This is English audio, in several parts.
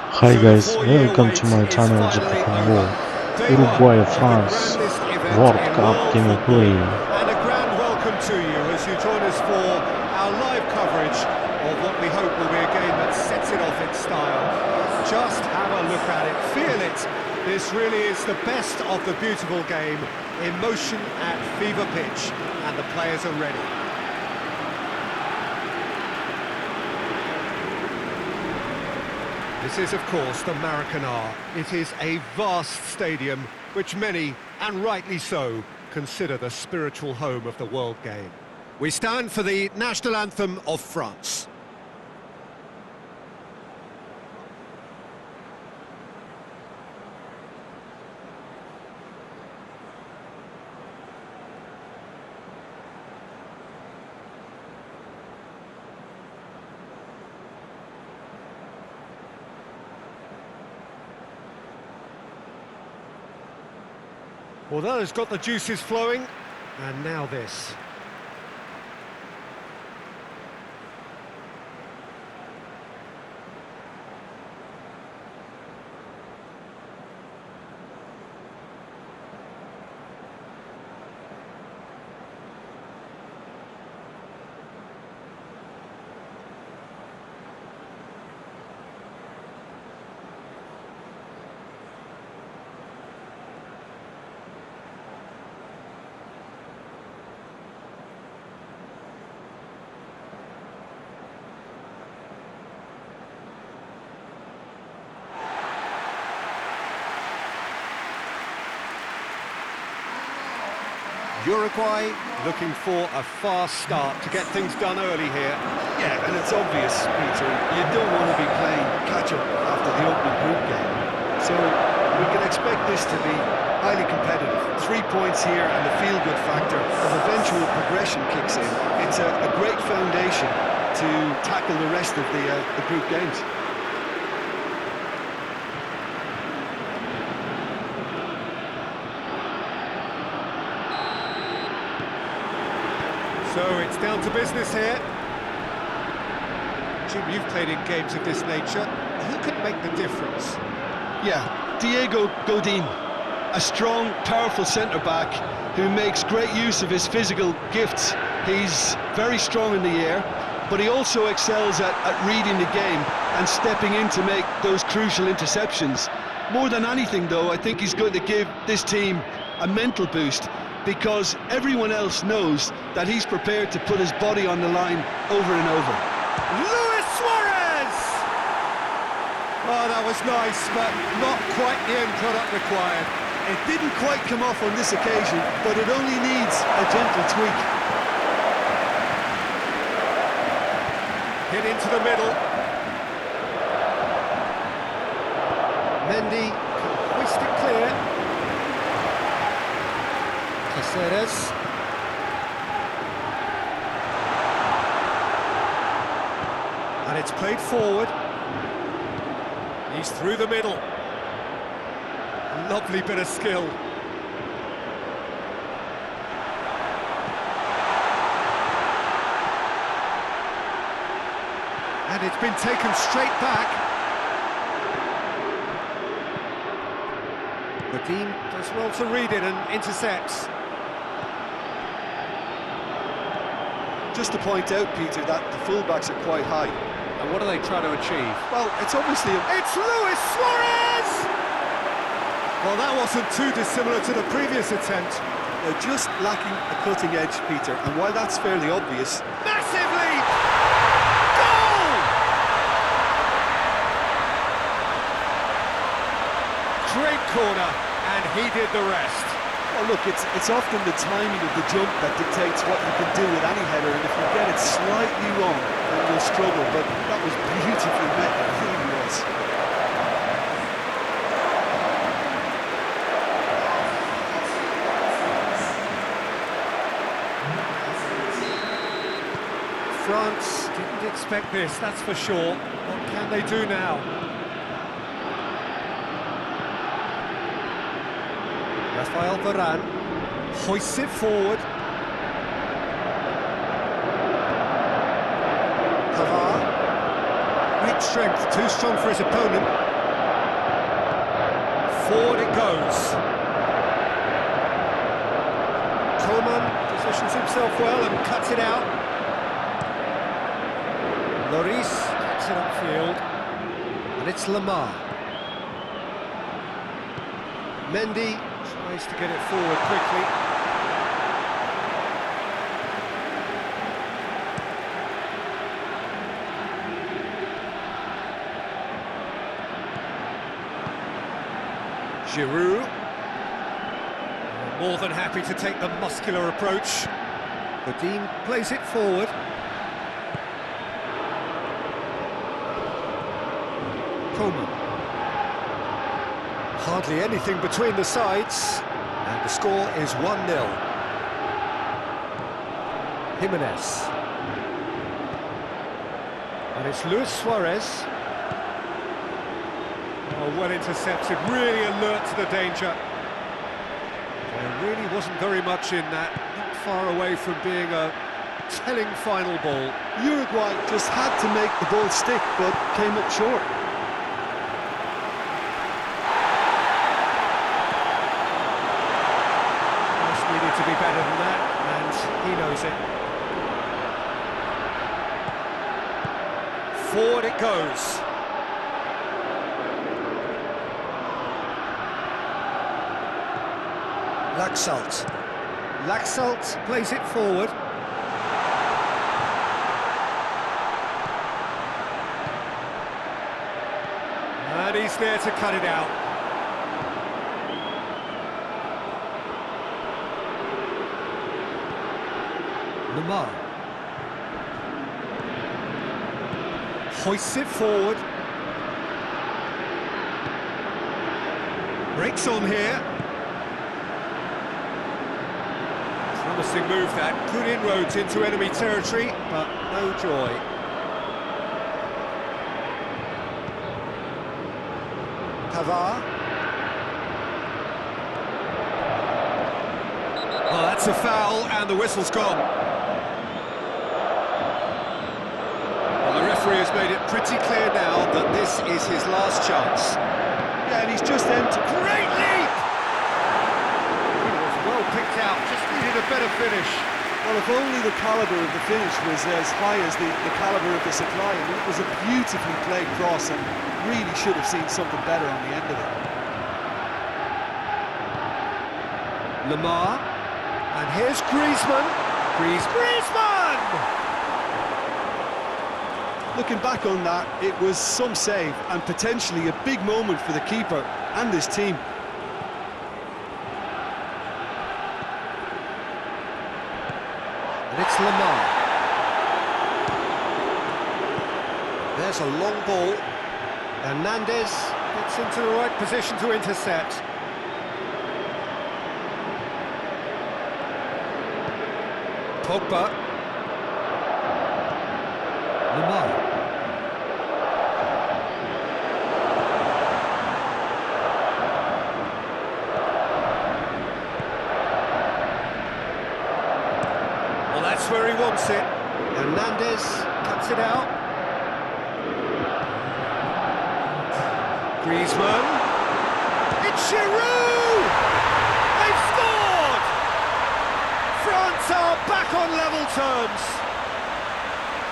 Hi So the guys, 4-year welcome wait to my is channel finally GPFA over. World. Day one Uruguay of the France grandest event World in Cup world football. gameplay. And a grand welcome to you as you join us for our live coverage of what we hope will be a game that sets it off in style. Just have a look at it, feel it. This really is the best of the beautiful game in motion at fever pitch, and the players are ready. This is, of course, the Maracanã. It is a vast stadium, which many, and rightly so, consider the spiritual home of the world game. We stand for the national anthem of France. Well, that has got the juices flowing, and now this. Uruguay looking for a fast start to get things done early here. Yeah, and it's obvious, Peter, you don't want to be playing catch-up after the opening group game. So we can expect this to be highly competitive. 3 points here and the feel-good factor of eventual progression kicks in. It's a great foundation to tackle the rest of the group games. So it's down to business here. Jim, you've played in games of this nature. Who can make the difference? Yeah, Diego Godin, a strong, powerful centre-back who makes great use of his physical gifts. He's very strong in the air, but he also excels at reading the game and stepping in to make those crucial interceptions. More than anything, though, I think he's going to give this team a mental boost, because everyone else knows that he's prepared to put his body on the line over and over. Luis Suarez! Oh, that was nice, but not quite the end product required. It didn't quite come off on this occasion, but it only needs a gentle tweak. Hit into the middle. Mendy can hoist it clear. Caceres. And it's played forward. He's through the middle. Lovely bit of skill. And it's been taken straight back. Godin does well to read it and intercepts. Just to point out, Peter, that the fullbacks are quite high. And what are they trying to achieve? Well, it's obviously It's Luis Suarez! Well, that wasn't too dissimilar to the previous attempt. they're just lacking a cutting edge, Peter, and while that's fairly obvious... Massive leap! Goal! Great corner, and he did the rest. Well, look, it's often the timing of the jump that dictates what you can do with any header, and if you get it slightly wrong, then you'll struggle, but that was beautifully met, it really was. France didn't expect this, that's for sure. What can they do now? Rafael Varane hoists it forward. Pavard. Great strength, too strong for his opponent. Forward it goes. Coleman positions himself well and cuts it out. Lloris gets it upfield. And it's Lamar. Mendy tries to get it forward quickly. Giroud. More than happy to take the muscular approach. Godin plays it forward. Coleman. Hardly anything between the sides, and the score is 1-0. Jimenez. And it's Luis Suarez. Oh, well intercepted, really alert to the danger. There really wasn't very much in that, not far away from being a telling final ball. Uruguay just had to make the ball stick, but came up short. Just needed to be better than that, and he knows it. Forward it goes. Laxalt plays it forward. And he's there to cut it out. Lamar. Hoists it forward. Breaks on here. Promising move that, good inroads into enemy territory, but no joy. Pavard. Oh, that's a foul, and the whistle's gone. Well, the referee has made it pretty clear now that this is his last chance. Yeah, and he's just entered. Great leap! He was well picked out, just needed a better finish. Well, if only the calibre of the finish was as high as the calibre of the supply. I mean, it was a beautifully played cross and really should have seen something better on the end of it. Lamar, and here's Griezmann. Griezmann! Looking back on that, it was some save and potentially a big moment for the keeper and his team. And it's Lamar. There's a long ball. Hernandez gets into the right position to intercept. Pogba. Lamar. Well, that's where he wants it. Hernandez cuts it out. Griezmann. It's Giroud! They've scored! France are back on level terms.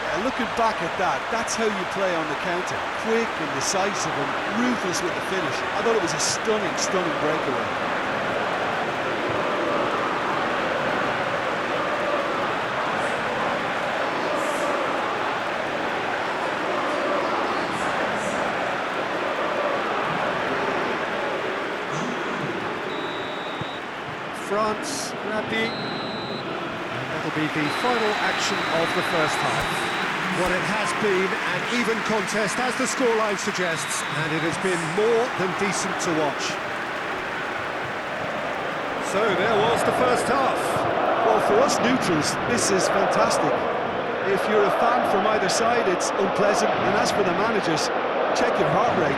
Yeah, looking back at that, that's how you play on the counter. Quick and decisive and ruthless with the finish. I thought it was a stunning, stunning breakaway. France grabbed the... And that'll be the final action of the first half. What it has been an even contest, as the scoreline suggests, and it has been more than decent to watch. So there was the first half. Well, for us neutrals, this is fantastic. If you're a fan from either side, it's unpleasant, and as for the managers, check your heart rate.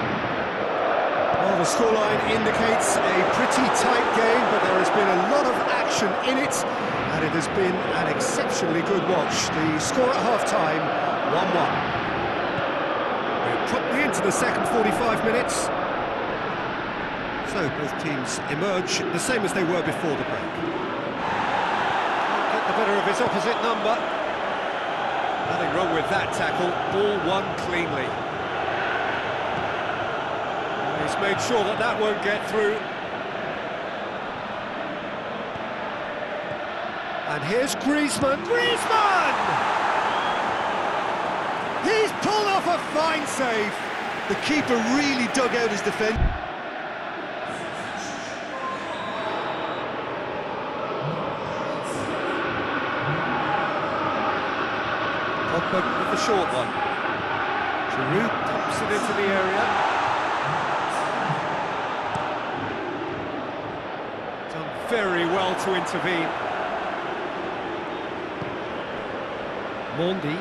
Well, the scoreline indicates a pretty tight game, but there has been a lot of action in it, and it has been an exceptionally good watch. The score at half-time, 1-1. We're promptly into the second 45 minutes. So both teams emerge the same as they were before the break. Get the better of his opposite number. Nothing wrong with that tackle, ball won cleanly. He's made sure that that won't get through. And here's Griezmann. Griezmann! He's pulled off a fine save. The keeper really dug out his defence. Pogba with the short one. Giroud dumps it into the area. Done very well to intervene. Mondi.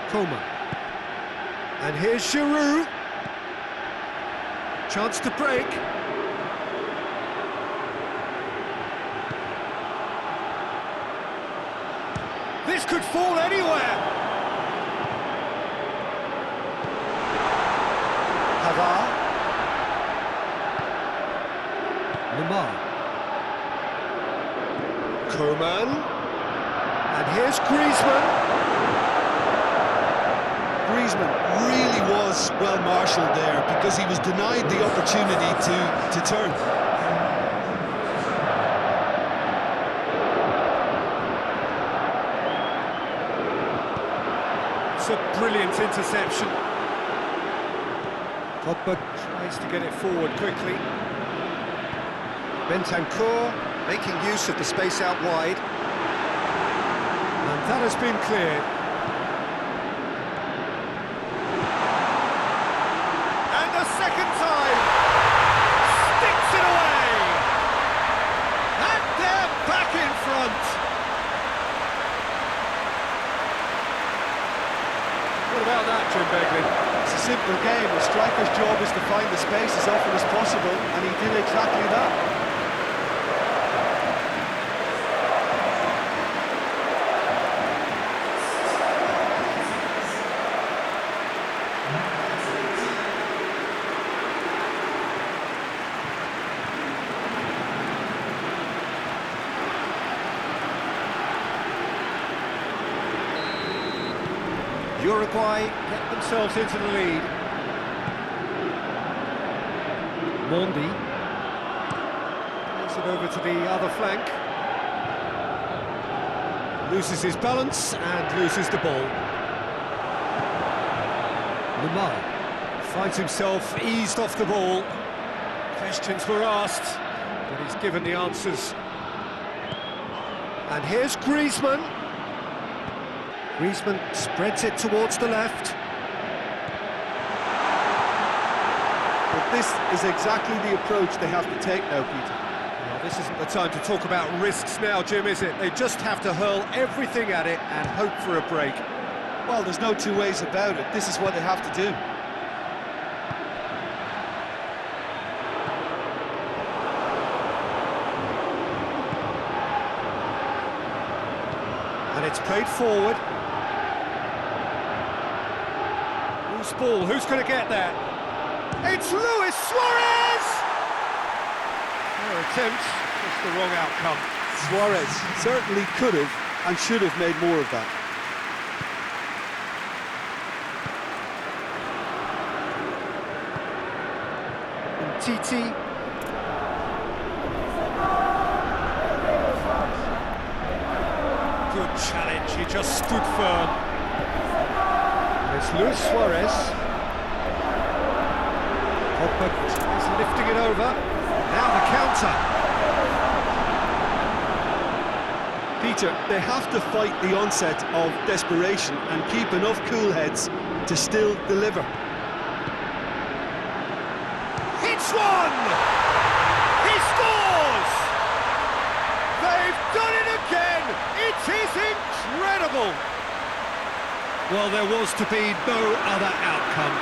Coman. And here's Giroud. Chance to break. This could fall anywhere. Pavard. Lemar. Coman. And here's Griezmann. Griezmann really was well marshalled there because he was denied the opportunity to turn. It's a brilliant interception. Pogba tries to get it forward quickly. Bentancur making use of the space out wide. And that has been cleared. And a second time! Sticks it away! And they're back in front! What about that, Jim Begley? It's a simple game. The striker's job is to find the space as often as possible, and he did exactly that. Uruguay get themselves into the lead. Mondi plays it over to the other flank. Loses his balance and loses the ball. Lemar finds himself eased off the ball. Questions were asked, but he's given the answers. And here's Griezmann. Griezmann spreads it towards the left. But this is exactly the approach they have to take now, Peter. Well, this isn't the time to talk about risks now, Jim, is it? They just have to hurl everything at it and hope for a break. Well, there's no two ways about it. This is what they have to do. And it's played forward. Loose ball, who's going to get that? It's Luis Suarez! Their attempt, just the wrong outcome. Suarez certainly could have and should have made more of that. Titi. Good challenge, he just stood firm. There's Luis Suarez. Pogba is lifting it over. Now the counter. Peter, they have to fight the onset of desperation and keep enough cool heads to still deliver. It's one! He scores! They've done it again! It is incredible! Well, there was to be no other outcome.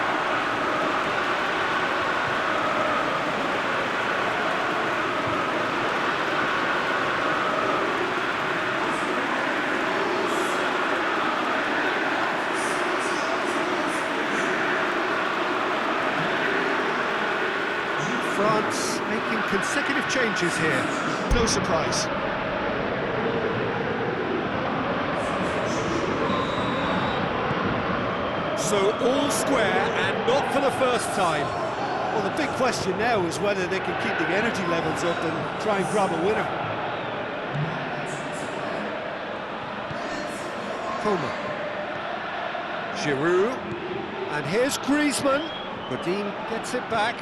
France making consecutive changes here. No surprise. So all square and not for the first time. Well, the big question now is whether they can keep the energy levels up and try and grab a winner. Coman. Giroud. And here's Griezmann. Godin gets it back.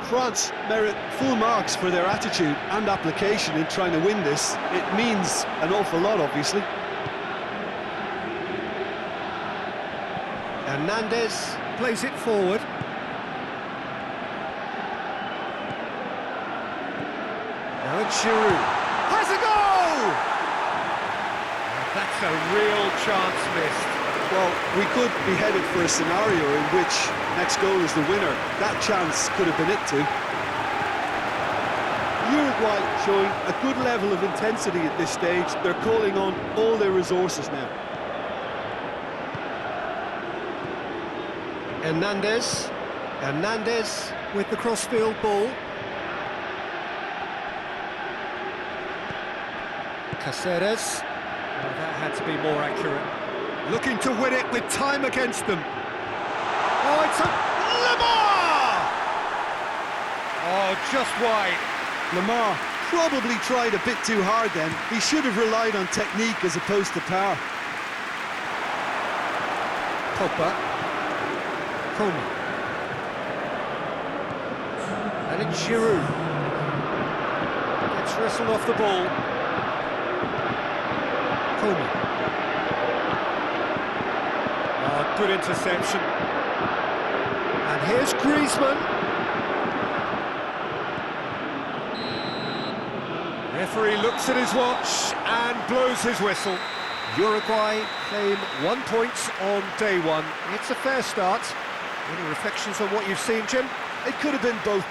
France merit full marks for their attitude and application in trying to win this. It means an awful lot, obviously. Hernandez plays it forward. Now it's Giroud. Has a goal! That's a real chance missed. Well, we could be headed for a scenario in which next goal is the winner. That chance could have been it too. Uruguay showing a good level of intensity at this stage. They're calling on all their resources now. Hernandez with the crossfield ball. Caceres. Oh, that had to be more accurate. Looking to win it with time against them. Oh, it's a Lamar! Oh, just wide. Lamar probably tried a bit too hard then. He should have relied on technique as opposed to power. Pogba. Coman. And it's Giroud. Gets wrestled off the ball. Coman. Oh, good interception. And here's Griezmann. Referee looks at his watch and blows his whistle. Uruguay claim 1 point on day one. It's a fair start. Any reflections on what you've seen, Jim? It could have been both